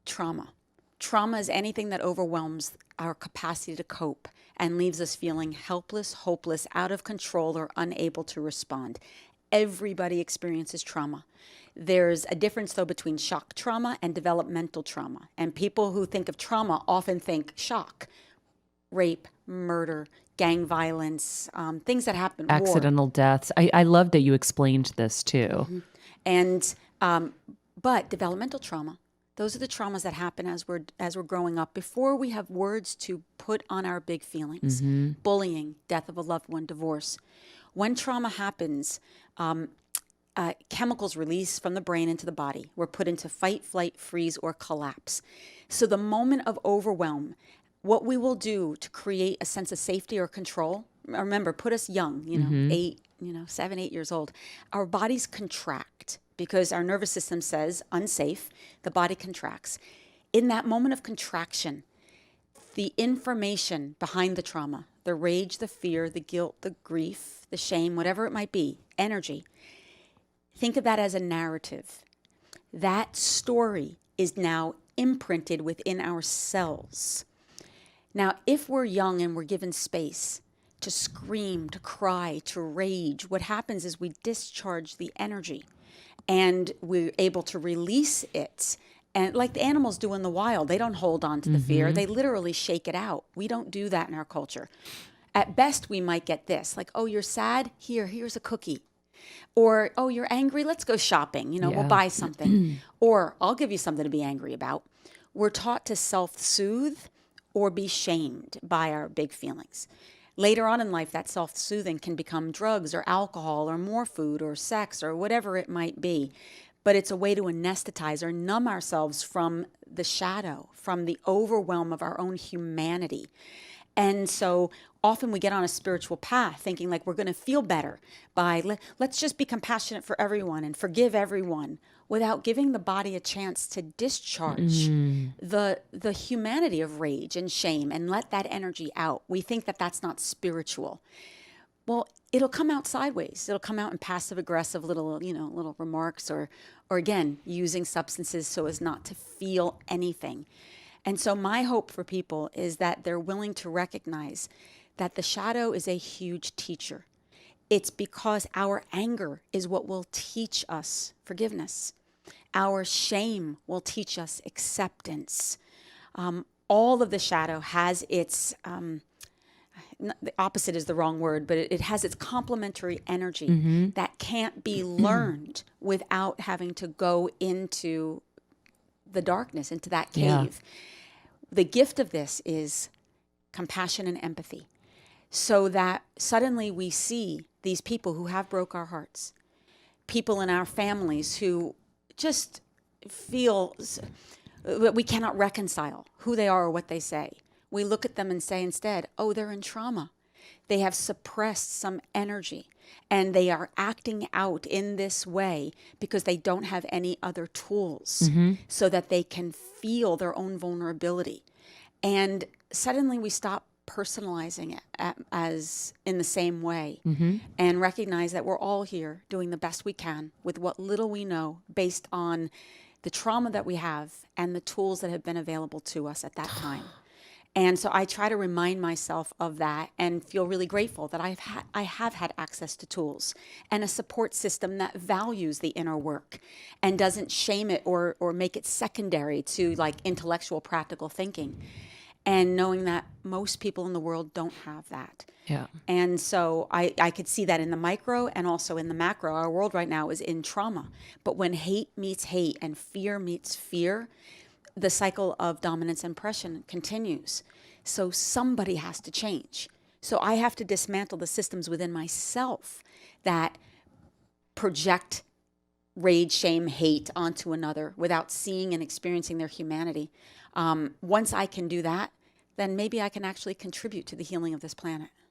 Trauma. Trauma is anything that overwhelms our capacity to cope and leaves us feeling helpless, hopeless, out of control, or unable to respond. Everybody experiences trauma. There's a difference, though, between shock trauma and developmental trauma. And people who think of trauma often think shock, rape, murder, gang violence, things that happen, war. Accidental deaths. I love that you explained this too. And but developmental trauma, those are the traumas that happen as we're growing up, before we have words to put on our big feelings. Bullying, death of a loved one, divorce. When trauma happens, chemicals release from the brain into the body. We're put into fight, flight, freeze, or collapse. So the moment of overwhelm, what we will do to create a sense of safety or control, remember, put us young, 7, 8 years old, our bodies contract because our nervous system says unsafe, the body contracts. In that moment of contraction, the information behind the trauma, the rage, the fear, the guilt, the grief, the shame, whatever it might be, energy, think of that as a narrative. That story is now imprinted within our cells. Now, if we're young and we're given space to scream, to cry, to rage, what happens is we discharge the energy and we're able to release it. And like the animals do in the wild, they don't hold on to the fear. They literally shake it out. We don't do that in our culture. At best, we might get this, like, oh, you're sad? Here's a cookie. Or, oh, you're angry? Let's go shopping. We'll buy something. Or, I'll give you something to be angry about. We're taught to self-soothe or be shamed by our big feelings. Later on in life, that self-soothing can become drugs or alcohol or more food or sex or whatever it might be. But it's a way to anesthetize or numb ourselves from the shadow, from the overwhelm of our own humanity. And so often we get on a spiritual path thinking like we're going to feel better by let's just be compassionate for everyone and forgive everyone, without giving the body a chance to discharge the humanity of rage and shame and let that energy out. We think that that's not spiritual. Well, it'll come out sideways. It'll come out in passive aggressive little remarks or again, using substances so as not to feel anything. And so my hope for people is that they're willing to recognize that the shadow is a huge teacher. It's because our anger is what will teach us forgiveness. Our shame will teach us acceptance. All of the shadow has its, the opposite is the wrong word, but it has its complementary energy that can't be learned without having to go into the darkness, into that cave. The gift of this is compassion and empathy, so that suddenly we see these people who have broke our hearts, people in our families who just feel that we cannot reconcile who they are or what they say. We look at them and say instead, oh, they're in trauma. They have suppressed some energy and they are acting out in this way because they don't have any other tools so that they can feel their own vulnerability. And suddenly we stop personalizing it as in the same way and recognize that we're all here doing the best we can with what little we know based on the trauma that we have and the tools that have been available to us at that time. And so I try to remind myself of that and feel really grateful that I have had access to tools and a support system that values the inner work and doesn't shame it or make it secondary to like intellectual practical thinking. And knowing that most people in the world don't have that. Yeah. And so I could see that in the micro and also in the macro. Our world right now is in trauma. But when hate meets hate and fear meets fear, the cycle of dominance and oppression continues. So somebody has to change. So I have to dismantle the systems within myself that project rage, shame, hate onto another without seeing and experiencing their humanity. Once I can do that, then maybe I can actually contribute to the healing of this planet.